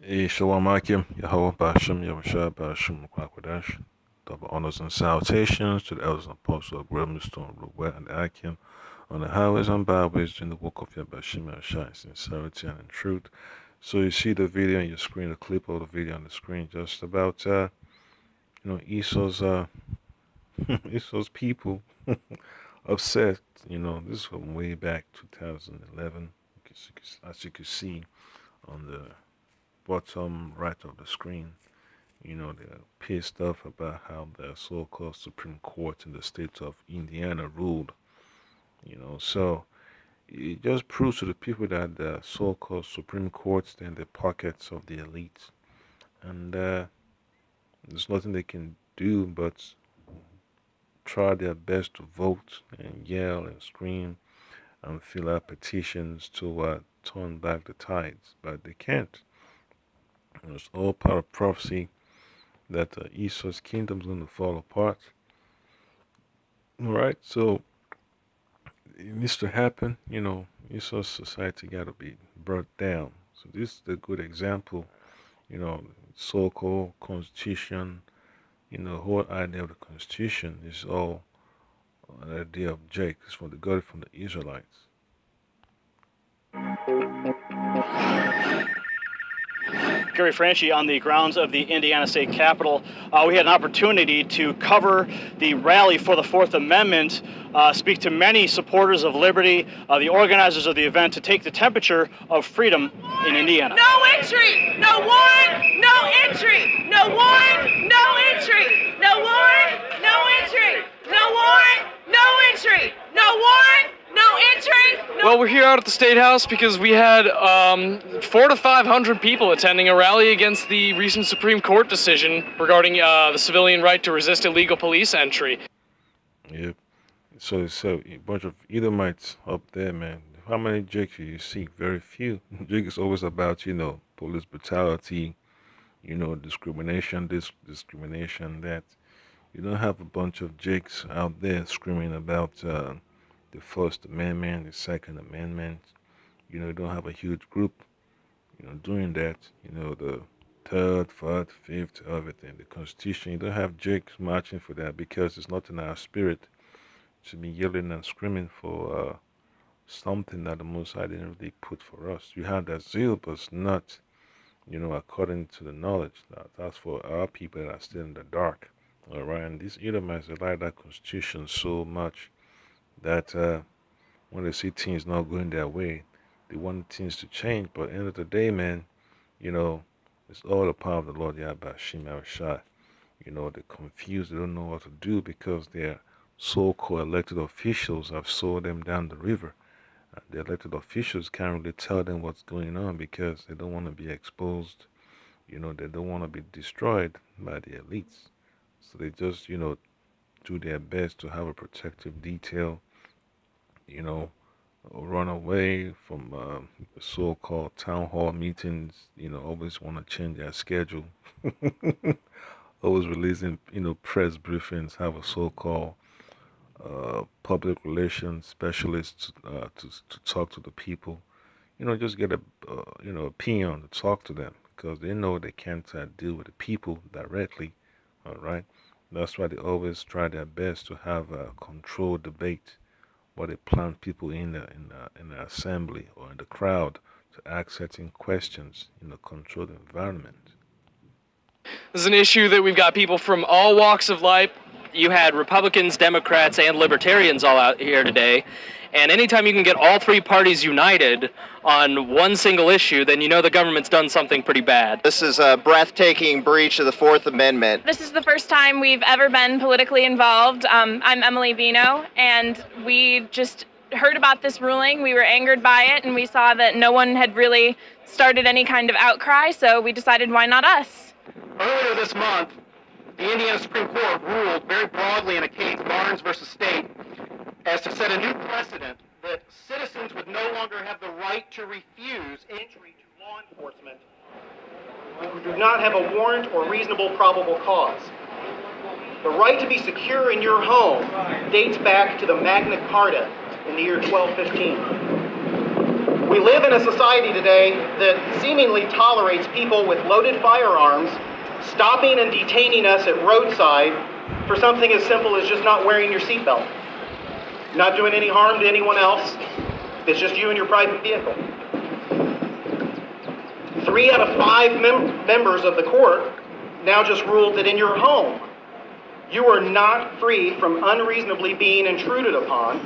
Shalom Akim, Yahweh Bashim, Yahushua Bashim Kwakwadash. Double honors and salutations to the elders and apostles of Brimstone, Ruwet, and Akim on the highways and byways in the walk of Yabashim, Yahushua, in sincerity and in truth. So you see the video on your screen, the clip of the video on the screen, just about Esau's Esau's people upset. This is from way back 2011, as you can see on the bottom right of the screen. They're pissed off about how the so-called Supreme Court in the state of Indiana ruled. So it just proves to the people that the so-called Supreme Court's in the pockets of the elite, and there's nothing they can do but try their best to vote and yell and scream and fill out petitions to turn back the tides, but they can't. It's all part of prophecy that Esau's kingdom is going to fall apart. All right, so it needs to happen. Esau's society got to be brought down. So this is a good example. So-called constitution. The whole idea of the constitution is all an idea of Jake. It's from the Israelites. Gary Franchi on the grounds of the Indiana State Capitol. We had an opportunity to cover the rally for the Fourth Amendment, speak to many supporters of liberty, the organizers of the event, to take the temperature of freedom in Indiana. No entry! No warrant! No entry! No warrant! No entry! No warrant! No entry! No warrant! No entry! No warrant! No entry! Well, we're here out at the State House because we had 400 to 500 people attending a rally against the recent Supreme Court decision regarding the civilian right to resist illegal police entry. Yep. So it's a bunch of Edomites up there, man. How many Jakes do you see? Very few. Jake is always about, police brutality, discrimination, this discrimination, that. You don't have a bunch of Jakes out there screaming about the First Amendment, the Second Amendment. You don't have a huge group, doing that. The third, fourth, fifth, everything. The Constitution, you don't have Jakes marching for that because it's not in our spirit to be yelling and screaming for something that the Most High didn't really put for us. You have that zeal, but it's not, according to the knowledge. That's for our people that are still in the dark. All right, and these Edomites, they like that Constitution so much that when they see things not going their way, they want things to change. But at the end of the day, man, it's all the power of the Lord Yahweh Shem Yahushua. They're confused, they don't know what to do because their so-called elected officials have sold them down the river. And the elected officials can't really tell them what's going on because they don't want to be exposed. They don't want to be destroyed by the elites. So they just, do their best to have a protective detail, run away from the so-called town hall meetings, always want to change their schedule. Always releasing, press briefings, have a so-called public relations specialist to talk to the people. Just get a peon to talk to them because they know they can't deal with the people directly, all right? That's why they always try their best to have a controlled debate, where they plant people in the assembly or in the crowd to ask certain questions in a controlled environment. This is an issue that we've got people from all walks of life. You had Republicans, Democrats, and Libertarians all out here today. And anytime you can get all three parties united on one single issue, then you know the government's done something pretty bad. This is a breathtaking breach of the Fourth Amendment. This is the first time we've ever been politically involved. I'm Emily Vino, and we just heard about this ruling. We were angered by it, and we saw that no one had really started any kind of outcry, so we decided, why not us? Earlier this month, the Indiana Supreme Court ruled very broadly in a case, Barnes versus State, as to set a new precedent that citizens would no longer have the right to refuse entry to law enforcement who do not have a warrant or reasonable probable cause. The right to be secure in your home dates back to the Magna Carta in the year 1215. We live in a society today that seemingly tolerates people with loaded firearms stopping and detaining us at roadside for something as simple as just not wearing your seatbelt. Not doing any harm to anyone else. It's just you and your private vehicle. 3 out of 5 members of the court now just ruled that in your home, you are not free from unreasonably being intruded upon.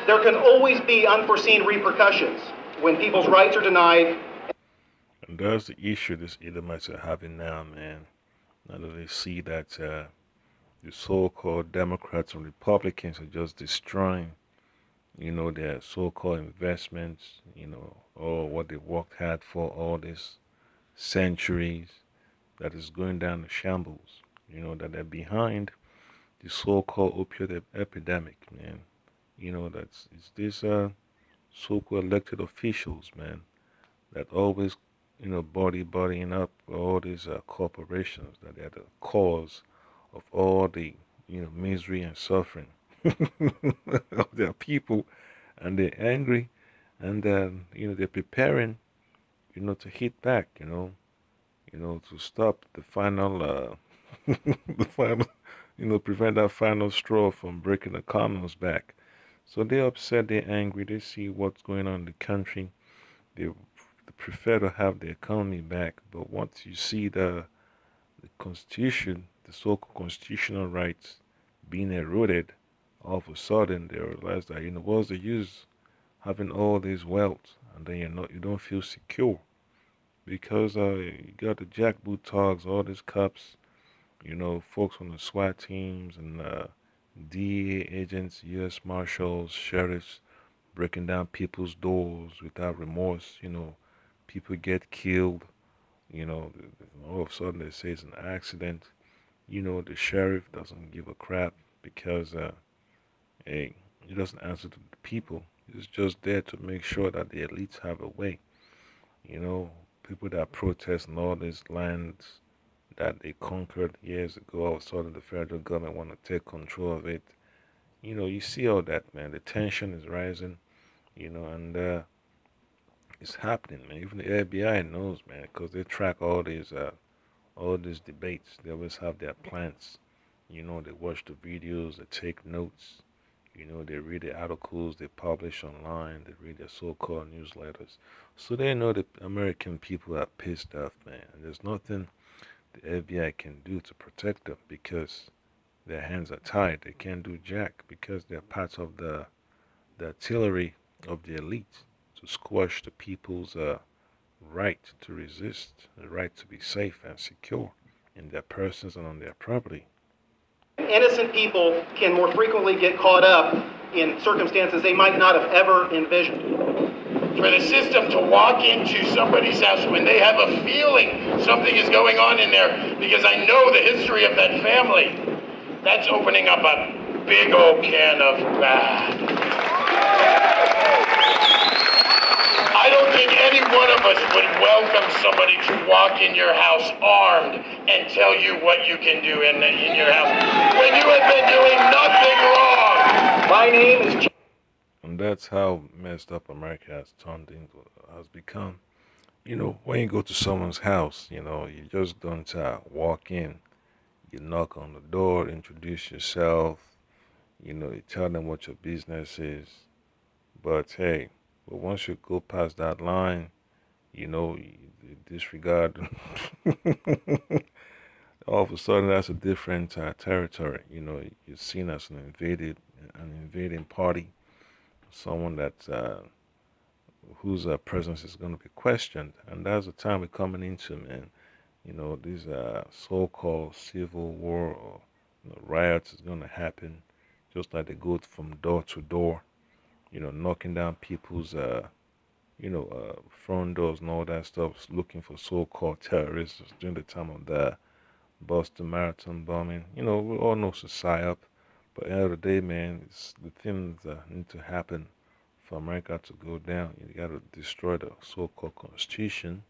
There can always be unforeseen repercussions when people's rights are denied. And that's the issue these Edomites are having now, man. Now that they see that the so-called Democrats and Republicans are just destroying, their so-called investments, or what they worked hard for all these centuries, that is going down the shambles, that they're behind the so-called opioid epidemic, man. It's these so-called elected officials, man, that always, bodying up all these corporations, that they're the cause of all the, misery and suffering of their people, and they're angry, and they're preparing, to hit back, to stop the final, the final, prevent that final straw from breaking the camel's back. So they're upset, they're angry, they see what's going on in the country. They prefer to have the economy back. But once you see the Constitution, the so-called constitutional rights being eroded, all of a sudden they realize that, what's the use having all this wealth, and then you don't feel secure, because you got the jackboot thugs, all these cops, folks on the SWAT teams and DEA agents, U.S. Marshals, sheriffs, breaking down people's doors without remorse. People get killed. All of a sudden they say it's an accident. The sheriff doesn't give a crap because, hey, he doesn't answer to the people. He's just there to make sure that the elites have a way. People that protest in all these lands that they conquered years ago, all of a sudden the federal government want to take control of it. You see all that, man. The tension is rising, and it's happening, man. Even the FBI knows, man, because they track all these debates. They always have their plans. They watch the videos, they take notes. They read the articles they publish online. They read their so-called newsletters. So they know the American people are pissed off, man. And there's nothing the FBI can do to protect them because their hands are tied. They can't do jack because they're part of the artillery of the elite to squash the people's right to resist, the right to be safe and secure in their persons and on their property. Innocent people can more frequently get caught up in circumstances they might not have ever envisioned. For the system to walk into somebody's house when they have a feeling something is going on in there, because I know the history of that family, that's opening up a big old can of bad. I don't think any one of us would welcome somebody to walk in your house armed and tell you what you can do in your house when you have been doing nothing wrong. My name is... And that's how messed up America has become. When you go to someone's house, you just don't walk in. You knock on the door, introduce yourself, you tell them what your business is. But hey, once you go past that line, you disregard. All of a sudden, that's a different territory. You're seen as an invading party, someone that whose presence is going to be questioned, and that's the time we're coming into, man. These so-called civil war or riots is going to happen, just like they go from door to door, knocking down people's front doors and all that stuff, looking for so-called terrorists during the time of the Boston Marathon bombing. We all know it's a psyop, but at the end of the day, man, it's the things that need to happen for America to go down. You got to destroy the so-called Constitution,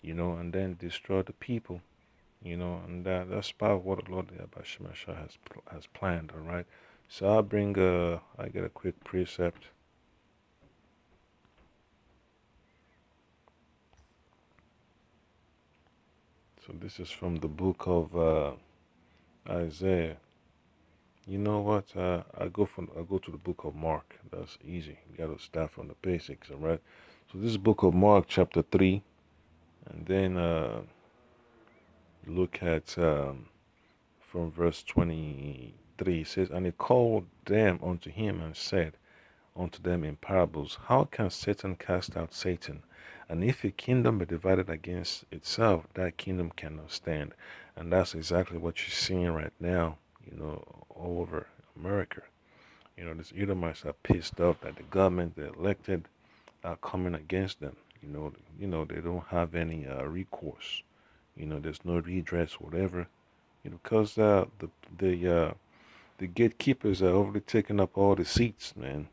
and then destroy the people, and that's part of what the Lord Yahweh has planned, all right? So I get a quick precept. So this is from the book of Isaiah. You know what? I go to the book of Mark. That's easy. You got to start from the basics, all right? So this is book of Mark, chapter 3, and then look at from verse 23. It says, "And he called them unto him and said unto them in parables, How can Satan cast out Satan? And if a kingdom be divided against itself, that kingdom cannot stand." And that's exactly what you're seeing right now, all over America. These Edomites are pissed off that the government they elected are coming against them. They don't have any recourse. There's no redress, whatever. Because the gatekeepers are already taking up all the seats, man.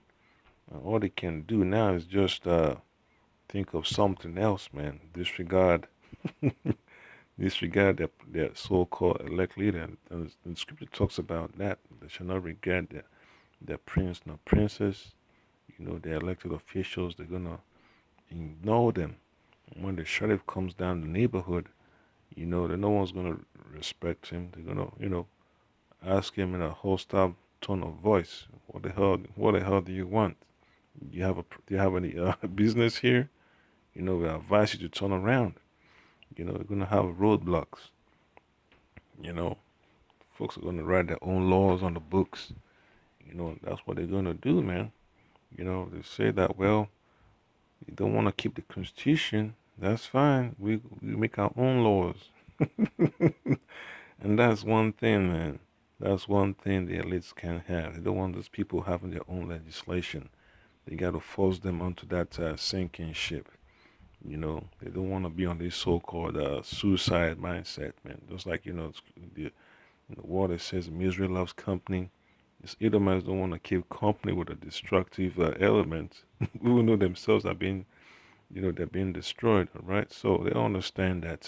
All they can do now is just think of something else, man. Disregard their so-called elect leader. And the scripture talks about that. They shall not regard their prince nor princess. Their elected officials, they're going to ignore them. When the sheriff comes down the neighborhood, that no one's going to respect him. They're going to, ask him in a hostile tone of voice, what the hell do you want? Do you have any business here? We advise you to turn around. We're going to have roadblocks. Folks are going to write their own laws on the books. That's what they're going to do, man. They say that, well, you don't want to keep the Constitution. That's fine. We make our own laws. And that's one thing, man. That's one thing the elites can't have. They don't want those people having their own legislation. They got to force them onto that sinking ship. They don't want to be on this so-called suicide mindset, man. Just like, the water says misery loves company. These Edomites don't want to keep company with a destructive element, even though themselves are being, they're being destroyed, all right? So they understand that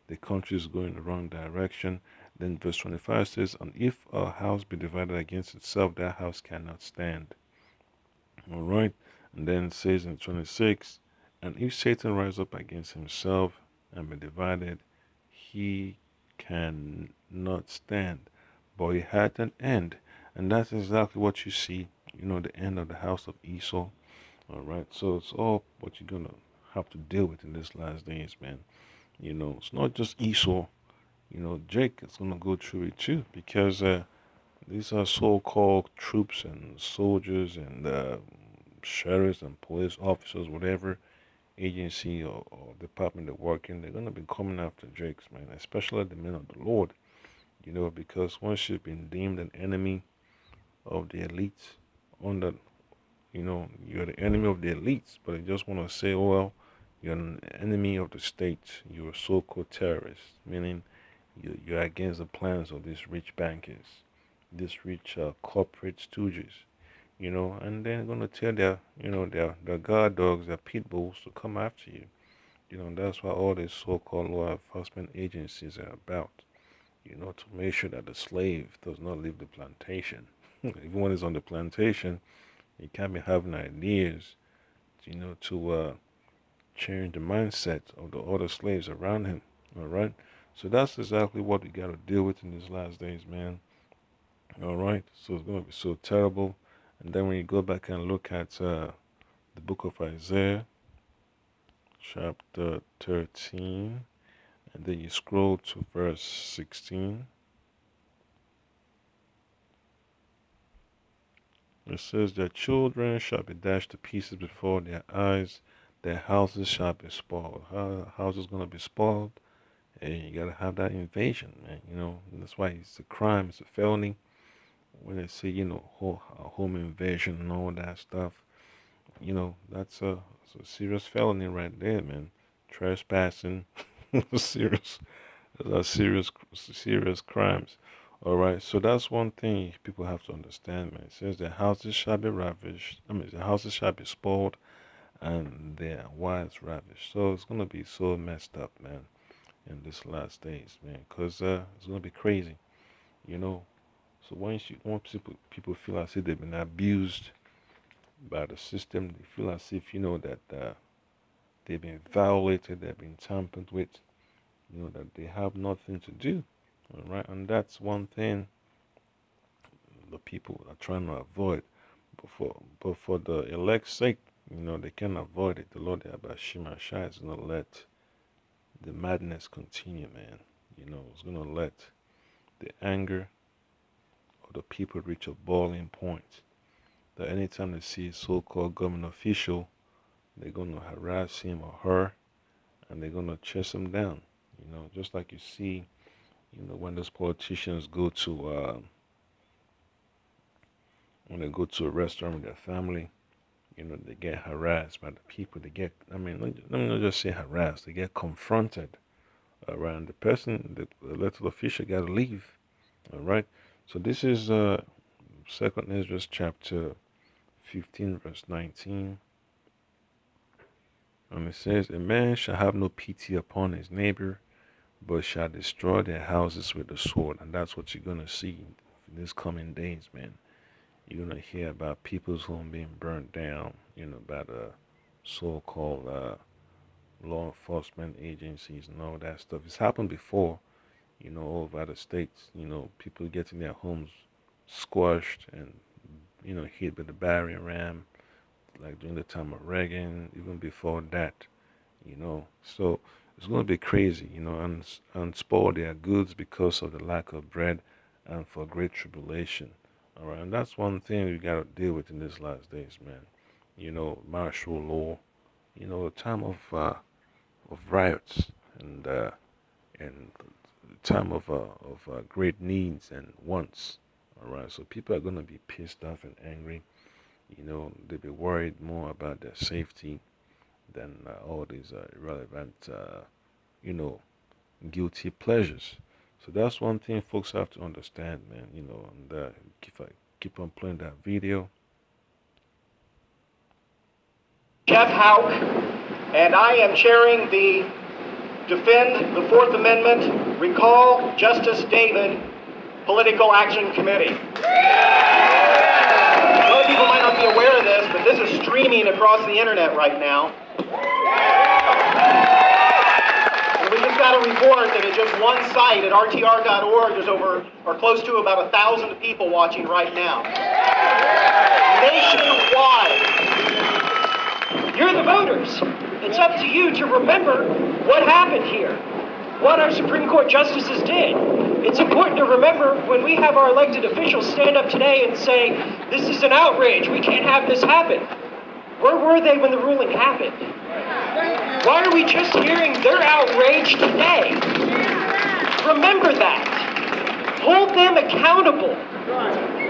the country is going the wrong direction. Then verse 25 says, "And if a house be divided against itself, that house cannot stand." All right? And then it says in 26, "And if Satan rise up against himself and be divided, he cannot stand, but he had an end." And that's exactly what you see, the end of the house of Esau. All right? So it's all what you're going to have to deal with in these last days, man. It's not just Esau. Jake is going to go through it too, because these are so-called troops and soldiers and sheriffs and police officers, whatever agency or department they work in, they're going to be coming after Jakes, man, especially the men of the Lord, because once you've been deemed an enemy of the elites, you're the enemy of the elites, but they just want to say, oh, well, you're an enemy of the state, you're a so-called terrorist, meaning you're against the plans of these rich bankers, these rich corporate stooges, and then going to tell their guard dogs, their pit bulls to come after you. That's what all these so-called law enforcement agencies are about, to make sure that the slave does not leave the plantation. Even when he's on the plantation, he can't be having ideas, to change the mindset of the other slaves around him, all right? So that's exactly what we got to deal with in these last days, man. All right, so it's going to be so terrible. And then when you go back and look at the book of Isaiah, chapter 13, and then you scroll to verse 16. It says, "Their children shall be dashed to pieces before their eyes, their houses shall be spoiled." How house is going to be spoiled? And you gotta have that invasion, man. That's why it's a crime, it's a felony. When they say, home invasion and all that stuff, that's a serious felony right there, man. Trespassing, serious crimes. All right, so that's one thing people have to understand, man. It says their houses shall be ravished. The houses shall be spoiled, and their wives ravished. So it's gonna be so messed up, man, in this last days, man, because it's gonna be crazy, So once people feel as if they've been abused by the system, they feel as if that they've been violated, they've been tampered with. you know, that they have nothing to do, all right? And that's one thing the people are trying to avoid. But for the elect's sake, you know, they can avoid it. The Lord Yabashima Shai is going to let the madness continue, man. You know, it's going to let the anger of the people reach a boiling point. That anytime they see a so-called government official, they're going to harass him or her, and they're going to chase him down. You know, just like you see, you know, when those politicians go to, when they go to a restaurant with their family, you know, they get harassed by the people. They get, I mean, let me not just say harassed, they get confronted around the person, the elected official got to leave. All right. So this is 2nd Ezra chapter 15, verse 19. And it says, a man shall have no pity upon his neighbor, but shall destroy their houses with the sword. And that's what you're going to see in these coming days, man. You're going to hear about people's home being burnt down, you know, by the so-called law enforcement agencies and all that stuff. It's happened before, you know, all over the states, you know, people getting their homes squashed and, you know, hit with the barrier ram, like during the time of Reagan, even before that, you know. So it's going to be crazy, you know, and spoil their goods because of the lack of bread and for great tribulation. All right, and that's one thing we got to deal with in these last days, man. You know, martial law, you know, a time of riots and time of great needs and wants. All right, so people are going to be pissed off and angry. You know, they'll be worried more about their safety than all these irrelevant, you know, guilty pleasures. So that's one thing folks have to understand, man. You know, and if I keep on playing that video. Jeff Houck, and I am chairing the Defend the Fourth Amendment, Recall Justice David Political Action Committee. A lot of people might not be aware of this, but this is streaming across the internet right now. And we just got a report that at just one site at rtr.org, there's over, or close to about 1,000 people watching right now. Nationwide. You're the voters. It's up to you to remember what happened here, what our Supreme Court justices did. It's important to remember when we have our elected officials stand up today and say, this is an outrage, we can't have this happen. Where were they when the ruling happened? Why are we just hearing their outrage today? Remember that. Hold them accountable.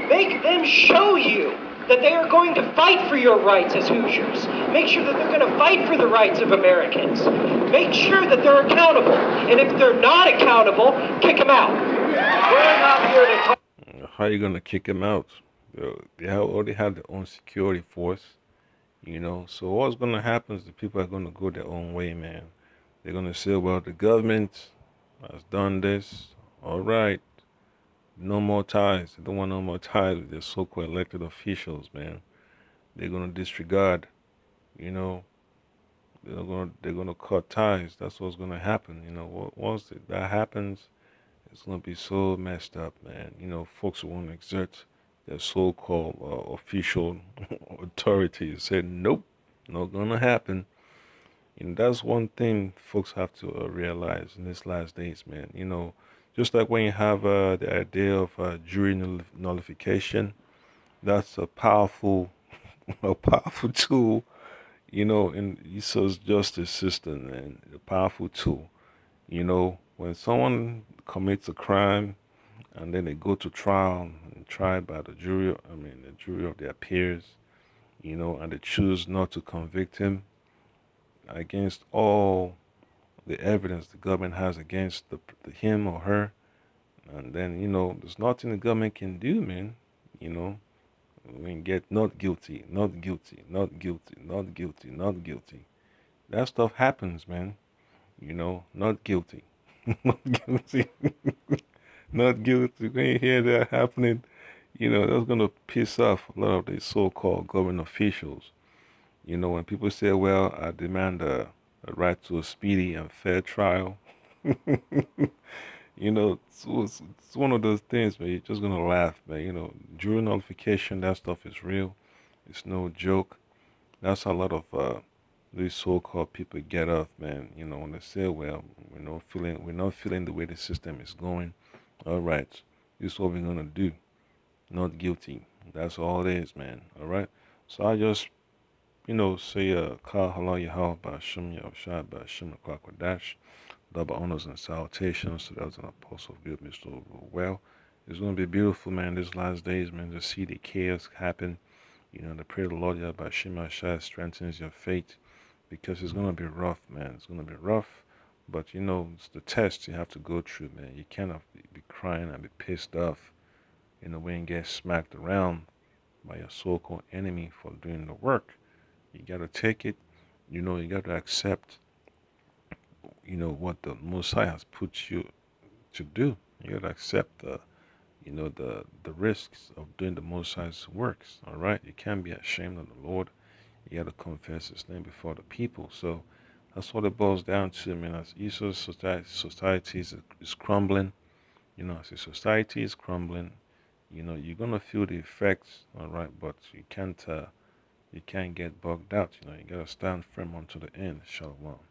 Make them show you that they are going to fight for your rights as Hoosiers. Make sure that they're going to fight for the rights of Americans. Make sure that they're accountable. And if they're not accountable, kick them out. We're not here to talk. How are you going to kick them out? They already have their own security force, you know. So what's going to happen is the people are going to go their own way, man. They're going to say, well, the government has done this. All right. No more ties. They don't want no more ties with their so-called elected officials, man. They're gonna disregard, you know. They're gonna cut ties. That's what's gonna happen, you know. Once that happens, it's gonna be so messed up, man. You know, folks want to exert their so-called official authority. Say nope, not gonna happen. And that's one thing folks have to realize in these last days, man. You know. Just like when you have the idea of jury nullification, that's a powerful tool, you know, in Esau's justice system, and a powerful tool. You know, when someone commits a crime and then they go to trial and tried by the jury of their peers, you know, and they choose not to convict him against all the evidence the government has against him or her, and then, you know, there's nothing the government can do, man. You know, we can get not guilty, not guilty, not guilty, not guilty, not guilty. That stuff happens, man. You know, not guilty, not guilty, not guilty. When you hear that happening, you know, that's gonna piss off a lot of these so-called government officials. You know, when people say, well, I demand a right to a speedy and fair trial, You know, it's one of those things, man. You're just gonna laugh, man. You know, jury nullification, that stuff is real. It's no joke. That's how a lot of these so-called people get off, man. You know, when they say, "Well, we're not feeling the way the system is going." All right, this is what we're gonna do. Not guilty. That's all it is, man. All right. So I just, say, Kal Halal Yahweh Bashim Yahushua Bashim Kwakwa double honors and salutations to those an apostle of good, Mr. Well. It's going to be beautiful, man, these last days, man, to see the chaos happen. To pray the Lord Yahweh Shai strengthens your faith because it's going to be rough, man. It's going to be rough, but, it's the test you have to go through, man. You cannot be crying and be pissed off, when you get smacked around by your so-called enemy for doing the work. You got to take it, you got to accept what the Most High has put you to do. You gotta accept the risks of doing the Most High's works. All right, you can't be ashamed of the Lord. You gotta confess His name before the people. So that's what it boils down to. I mean, as Esau's society is crumbling. As the society is crumbling, you're gonna feel the effects. All right, but you can't get bogged out. You gotta stand firm unto the end. Shalom.